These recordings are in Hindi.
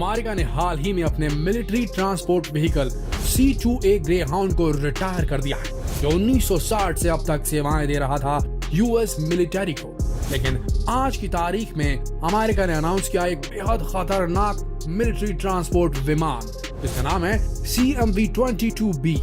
अमेरिका ने हाल ही में अपने military transport vehicle C-2A greyhound को रिटायर कर दिया है, जो 1960 से अब तक सेवाएं दे रहा था यूएस मिलिट्री को। लेकिन आज की तारीख में अमेरिका ने अनाउंस किया एक बेहद खतरनाक मिलिट्री ट्रांसपोर्ट विमान, जिसका नाम है CMV-22B।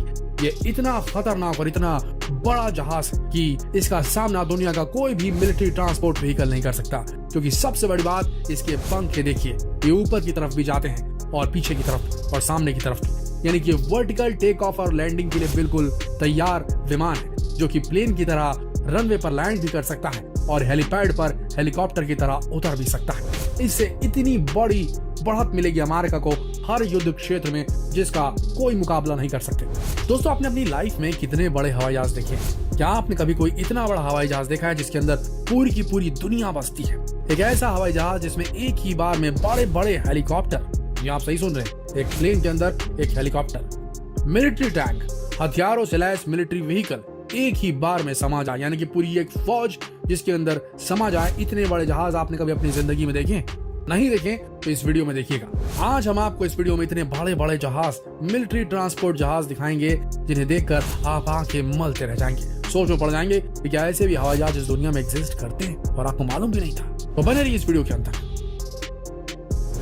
ये इतना खतरनाक और इतना बड़ा जहाज कि इसका सामना दुनिया का कोई भी मिलिट्री ट्रांसपोर्ट व्हीकल नहीं कर सकता। क्योंकि सबसे बड़ी बात, इसके पंख देखिए, ये ऊपर की तरफ भी जाते हैं और पीछे की तरफ और सामने की तरफ, यानी कि वर्टिकल टेक ऑफ और लैंडिंग के लिए बिल्कुल तैयार विमान है, जो कि प्लेन की तरह रनवे पर लैंड भी कर सकता है और हेलीपैड पर हेलीकॉप्टर की तरह उतर भी सकता है। इससे इतनी बड़ी बढ़त मिलेगी अमेरिका को हर युद्ध क्षेत्र में, जिसका कोई मुकाबला नहीं कर सकते। दोस्तों, आपने अपनी लाइफ में कितने बड़े हवाई जहाज देखे? क्या आपने कभी कोई इतना बड़ा हवाई जहाज देखा है जिसके अंदर पूरी की पूरी दुनिया बसती है? एक ऐसा हवाई जहाज जिसमें एक ही बार में बड़े बड़े हेलीकॉप्टर, ये आप सही सुन रहे हैं, एक प्लेन के अंदर एक हेलीकॉप्टर, मिलिट्री टैंक, हथियारों से लैस मिलिट्री व्हीकल एक ही बार में समा जाए, यानी कि पूरी एक फौज जिसके अंदर समा जाए। इतने बड़े जहाज आपने कभी अपनी जिंदगी में देखे? नहीं देखें तो इस वीडियो में देखिएगा। आज हम आपको इस वीडियो में इतने बड़े बड़े जहाज, मिलिट्री ट्रांसपोर्ट जहाज दिखाएंगे जिन्हें देखकर आप आंखें मलते रह जाएंगे, सोच में पड़ जाएंगे कि क्या ऐसे भी हवाई जहाज इस दुनिया में एग्जिस्ट करते हैं और आपको मालूम भी नहीं था। तो बने रहिए इस वीडियो के अंत तक।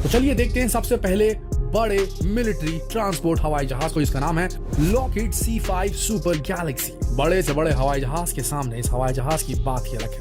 तो चलिए देखते हैं सबसे पहले बड़े मिलिट्री ट्रांसपोर्ट हवाई जहाज को, जिसका नाम है लॉकहीड C-5 सुपर गैलेक्सी। बड़े से बड़े हवाई जहाज के सामने इस हवाई जहाज की बात ही अलग है।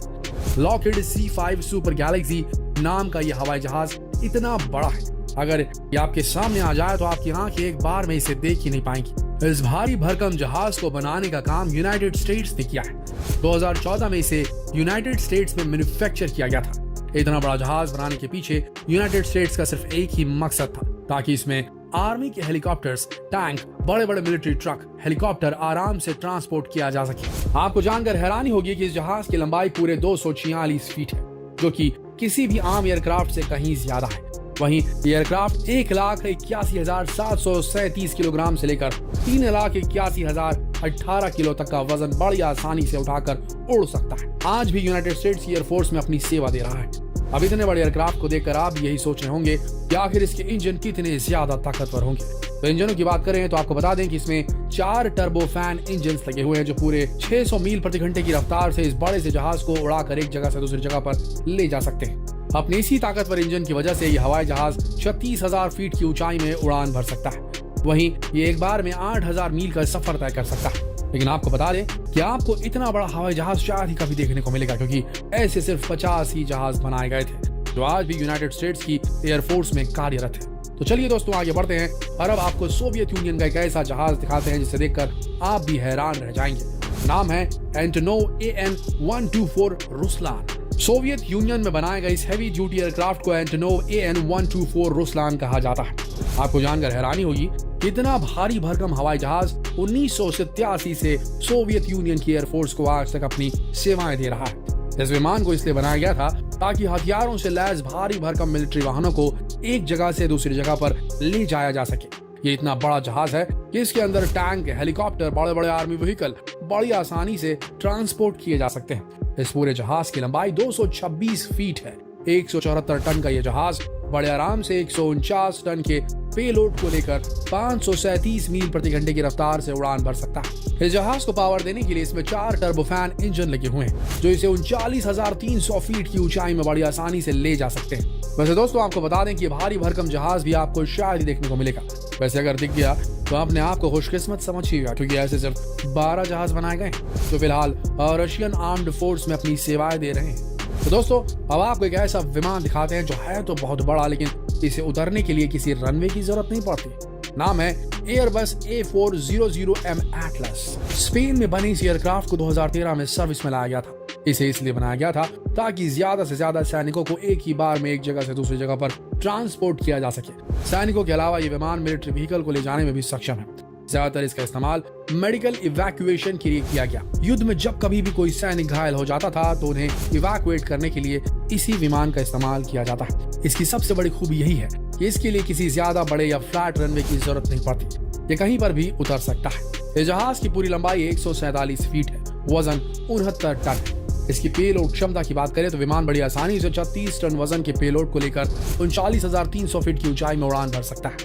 लॉकहीड C-5 सुपर गैलेक्सी नाम का यह हवाई जहाज इतना बड़ा है, अगर ये आपके सामने आ जाए तो आपकी आंखें एक बार में इसे देख ही नहीं पाएंगी। इस भारी भरकम जहाज को बनाने का काम यूनाइटेड स्टेट्स ने किया है। 2014 में इसे यूनाइटेड स्टेट्स में मैन्युफैक्चर किया गया था। इतना बड़ा जहाज बनाने के पीछे यूनाइटेड स्टेट्स का सिर्फ एक ही मकसद था, ताकि इसमें आर्मी के हेलीकॉप्टर्स, टैंक, बड़े बड़े मिलिट्री ट्रक, हेलीकॉप्टर आराम से ट्रांसपोर्ट किया जा सके। आपको जानकर हैरानी होगी कि इस जहाज की लंबाई पूरे 246 फीट है, जो कि किसी भी आम एयरक्राफ्ट से कहीं ज्यादा है। वहीं एयरक्राफ्ट 1,81,737 किलोग्राम से लेकर 3,81,018 किलो तक का वजन बड़ी आसानी से उठाकर उड़ सकता है। आज भी यूनाइटेड स्टेट्स एयरफोर्स में अपनी सेवा दे रहा है। अब इतने बड़े एयरक्राफ्ट को देखकर आप यही सोच रहे होंगे कि आखिर इसके इंजन कितने ज्यादा ताकतवर होंगे। तो इंजनों की बात करें तो आपको बता दें कि इसमें 4 टर्बोफैन इंजन लगे हुए हैं, जो पूरे 600 मील प्रति घंटे की रफ्तार से इस बड़े से जहाज को उड़ाकर एक जगह से दूसरी जगह पर ले जा सकते हैं। अपनी इसी ताकतवर इंजन की वजह से यह हवाई जहाज 36,000 फीट की ऊंचाई में उड़ान भर सकता है। वहीं ये एक बार में 8,000 मील का सफर तय कर सकता है। लेकिन आपको बता दें कि आपको इतना बड़ा हवाई जहाज शायद ही कभी देखने को मिलेगा, क्योंकि ऐसे सिर्फ 50 ही जहाज बनाए गए थे, जो आज भी यूनाइटेड स्टेट्स की एयरफोर्स में कार्यरत है। तो चलिए दोस्तों आगे बढ़ते हैं और अब आपको सोवियत यूनियन का एक ऐसा जहाज दिखाते हैं जिसे देखकर आप भी हैरान रह जाएंगे। नाम है Antonov AN-124 Ruslaan. Soviet union में बनाए गए इस हैवी ड्यूटी एयरक्राफ्ट को एंटोनोव AN-124 रुसलान कहा जाता है। आपको जानकर हैरानी होगी कि इतना भारी भरकम हवाई जहाज 1987 से सोवियत यूनियन की एयरफोर्स को आज तक अपनी सेवाएं दे रहा है। इस विमान को इसलिए बनाया गया था ताकि हथियारों से लैस भारी भरकम मिलिट्री वाहनों को एक जगह से दूसरी जगह पर ले जाया जा सके। ये इतना बड़ा जहाज है कि इसके अंदर टैंक, हेलीकॉप्टर, बड़े बड़े आर्मी व्हीकल बड़ी आसानी से ट्रांसपोर्ट किए जा सकते हैं। इस पूरे जहाज की लंबाई 226 फीट है। 174 टन का यह जहाज बड़े आराम से 149 टन के पेलोड को लेकर 537 मील प्रति घंटे की रफ्तार से उड़ान भर सकता है। इस जहाज को पावर देने के लिए इसमें 4 टर्बोफैन इंजन लगे हुए हैं, जो इसे 39,300 फीट की ऊंचाई में बड़ी आसानी से ले जा सकते हैं। वैसे दोस्तों आपको बता दें कि भारी भरकम जहाज भी आपको शायद ही देखने को मिलेगा। वैसे अगर दिख गया तो अपने आप को खुशकिस्मत समझिएगा, क्योंकि ऐसे सिर्फ 12 जहाज बनाए गए जो फिलहाल रशियन आर्म्ड फोर्स में अपनी सेवाएं दे रहे हैं। तो दोस्तों अब आपको एक ऐसा विमान दिखाते हैं जो है तो बहुत बड़ा, लेकिन इसे उतरने के लिए किसी रनवे की जरूरत नहीं पड़ती। नाम है एयरबस A400M एटलस। स्पेन में बनी इस एयरक्राफ्ट को 2013 में सर्विस में लाया गया था। इसे इसलिए बनाया गया था ताकि ज्यादा से ज्यादा सैनिकों को एक ही बार में एक जगह से दूसरी जगह पर ट्रांसपोर्ट किया जा सके। सैनिकों के अलावा ये विमान मिलिट्री व्हीकल को ले जाने में भी सक्षम है। ज्यादातर इसका इस्तेमाल मेडिकल इवैक्यूएशन के लिए किया गया। युद्ध में जब कभी भी कोई सैनिक घायल हो जाता था तो उन्हें इवैक्यूएट करने के लिए इसी विमान का इस्तेमाल किया जाता है। इसकी सबसे बड़ी खूबी यही है कि इसके लिए किसी ज्यादा बड़े या फ्लैट रनवे की जरूरत नहीं पड़ती, ये कहीं पर भी उतर सकता है। इस जहाज की पूरी लंबाई 147 फीट है, वजन 69 टन है। इसकी पेलोड क्षमता की बात करें तो विमान बड़ी आसानी से 36 टन वजन के पेलोड को लेकर 39,300 फीट की ऊंचाई में उड़ान भर सकता है।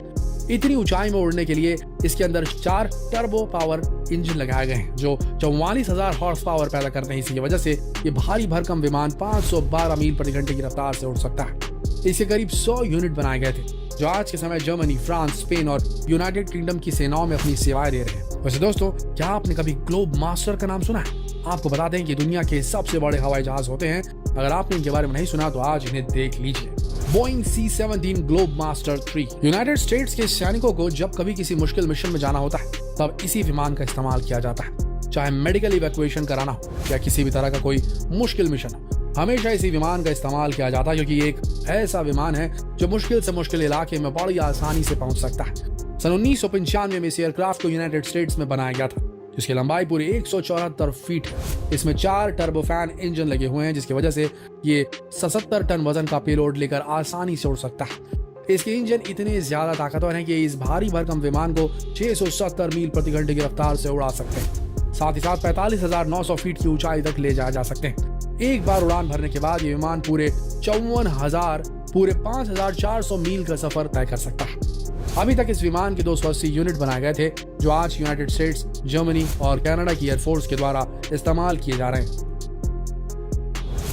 इतनी ऊंचाई में उड़ने के लिए इसके अंदर 4 टर्बो पावर इंजन लगाए गए हैं जो 44,000 हॉर्स पावर पैदा करते हैं। इसी की वजह से ये भारी भरकम विमान 512 मील प्रति घंटे की रफ्तार से उड़ सकता है। इसके करीब 100 यूनिट बनाए गए थे जो आज के समय जर्मनी, फ्रांस, स्पेन और यूनाइटेड किंगडम की सेनाओं में अपनी सेवाएं दे रहे हैं। वैसे दोस्तों, क्या आपने कभी ग्लोब मास्टर का नाम सुना है? आपको बता दें कि दुनिया के सबसे बड़े हवाई जहाज होते हैं। अगर आपने इनके बारे में नहीं सुना तो आज इन्हें देख लीजिए। Boeing C-17 globe master 3 United states के सैनिकों को जब कभी किसी मुश्किल मिशन में जाना होता है तब इसी विमान का इस्तेमाल किया जाता है। चाहे मेडिकल इवैक्यूएशन कराना हो या किसी भी तरह का कोई मुश्किल मिशन हो, हमेशा इसी विमान का इस्तेमाल किया जाता है क्योंकि ये एक ऐसा विमान है जो मुश्किल से मुश्किल इलाके में बड़ी आसानी से पहुंच सकता है। सन 1995 में इस एयरक्राफ्ट को यूनाइटेड स्टेट्स में बनाया गया था जिसकी लंबाई पूरी 174 फीट है। इसमें 4 टर्बोफैन इंजन लगे हुए हैं जिसकी वजह से ये 77 टन वजन का पेलोड लेकर आसानी से उड़ सकता है। इसके इंजन इतने ज्यादा ताकतवर हैं कि इस भारी भरकम विमान को 670 मील प्रति घंटे की रफ्तार से उड़ा सकते हैं। साथ ही साथ 45,900 फीट की ऊंचाई तक ले जाया जा सकते हैं। एक बार उड़ान भरने के बाद ये विमान पूरे 5,400 मील का सफर तय कर सकता है। अभी तक इस विमान के 280 यूनिट बनाए गए थे जो आज यूनाइटेड स्टेट्स, जर्मनी और कनाडा की एयरफोर्स के द्वारा इस्तेमाल किए जा रहे हैं।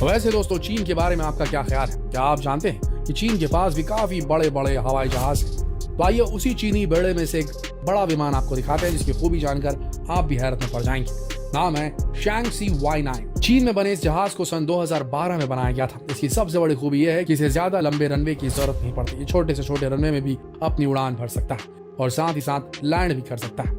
वैसे दोस्तों, चीन के बारे में आपका क्या ख्याल है? क्या आप जानते हैं कि चीन के पास भी काफी बड़े बड़े हवाई जहाज हैं? तो आइए उसी चीनी बेड़े में से एक बड़ा विमान आपको दिखाते हैं जिसकी खूबी जानकर आप भी हैरत में पड़ जाएंगे। नाम है शैंक्सी Y9। चीन में बने इस जहाज को सन 2012 में बनाया गया था। इसकी सबसे बड़ी खूबी यह है कि इसे ज्यादा लंबे रनवे की जरूरत नहीं पड़ती। ये छोटे से छोटे रनवे में भी अपनी उड़ान भर सकता है और साथ ही साथ लैंड भी कर सकता है।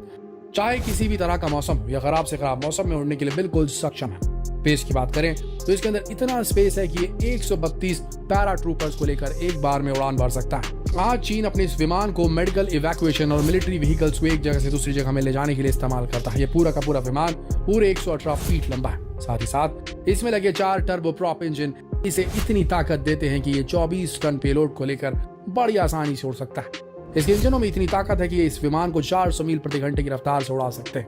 चाहे किसी भी तरह का मौसम हो या खराब से खराब मौसम में उड़ने के लिए बिल्कुल सक्षम है। स्पेस की बात करें तो इसके अंदर इतना स्पेस है कि ये 132 पैरा ट्रूपर्स को लेकर एक बार में उड़ान भर सकता है। आज चीन अपने इस विमान को मेडिकल इवैक्यूएशन और मिलिट्री व्हीकल्स को एक जगह से दूसरी जगह में ले जाने के लिए इस्तेमाल करता है। ये पूरा का पूरा विमान पूरे 118 फीट लंबा है। साथ ही साथ इसमें लगे 4 टर्बो प्रॉप इंजन इसे इतनी ताकत देते हैं कि ये 24 टन पेलोड को लेकर बड़ी आसानी से उड़ सकता है। इसके इंजनों में इतनी ताकत है कि ये इस विमान को 400 मील प्रति घंटे की रफ्तार से उड़ा सकते हैं।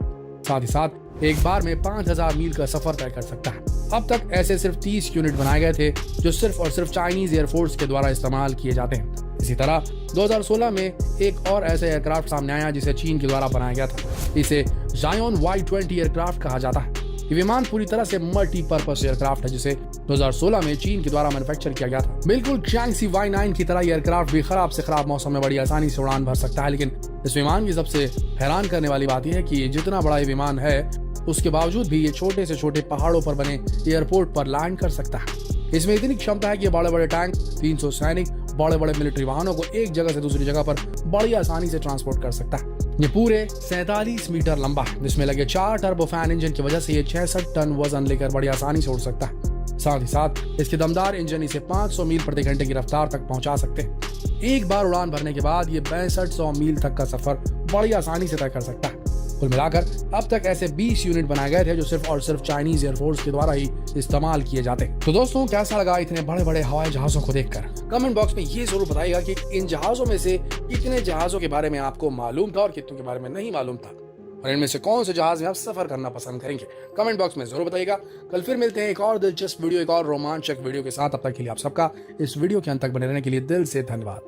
साथ ही साथ एक बार में 5,000 मील का सफर तय कर सकता है। अब तक ऐसे सिर्फ 30 यूनिट बनाए गए थे जो सिर्फ और सिर्फ चाइनीज एयरफोर्स के द्वारा इस्तेमाल किए जाते हैं। इसी तरह 2016 में एक और ऐसा एयरक्राफ्ट सामने आया जिसे चीन के द्वारा बनाया गया था। इसे जायोन Y20 एयरक्राफ्ट कहा जाता है। ये विमान पूरी तरह से मल्टीपर्पज एयरक्राफ्ट है जिसे 2016 में चीन के द्वारा मैन्युफैक्चर किया गया था। बिल्कुल शैंक्सी Y9 की तरह एयरक्राफ्ट भी खराब से खराब मौसम में बड़ी आसानी से उड़ान भर सकता है। लेकिन इस विमान की सबसे हैरान करने वाली बात यह है कि जितना बड़ा ये विमान है उसके बावजूद भी ये छोटे से छोटे पहाड़ों पर बने एयरपोर्ट पर लैंड कर सकता है। इसमें इतनी क्षमता है कि बड़े बड़े टैंक, 300 सैनिक, बड़े बड़े मिलिट्री वाहनों को एक जगह से दूसरी जगह पर बड़ी आसानी से ट्रांसपोर्ट कर सकता है। ये पूरे 47 मीटर लंबा है जिसमें लगे 4 टर्बोफैन इंजन की वजह से ये 66 टन वजन लेकर बड़ी आसानी से उड़ सकता है। साथ ही साथ इसके दमदार इंजन इसे 500 मील प्रति घंटे की रफ्तार तक पहुंचा सकते हैं। एक बार उड़ान भरने के बाद ये 6200 मील तक का सफर बड़ी आसानी से तय कर सकता है। कुल मिलाकर अब तक ऐसे 20 यूनिट बनाए गए थे जो सिर्फ और सिर्फ चाइनीज एयरफोर्स के द्वारा ही इस्तेमाल किए जाते हैं। तो दोस्तों, कैसा लगा इतने बड़े बड़े हवाई जहाजों को देखकर? कमेंट बॉक्स में ये जरूर बताइएगा कि इन जहाजों में से कितने जहाजों के बारे में आपको मालूम था और कितनों के बारे में नहीं मालूम था, और इनमें से कौन से जहाज में आप सफर करना पसंद करेंगे। कमेंट बॉक्स में जरूर बताइएगा। कल फिर मिलते हैं एक और दिलचस्प वीडियो, एक और रोमांचक वीडियो के साथ। अब तक के लिए आप सबका इस वीडियो के अंत तक बने रहने के लिए दिल से धन्यवाद।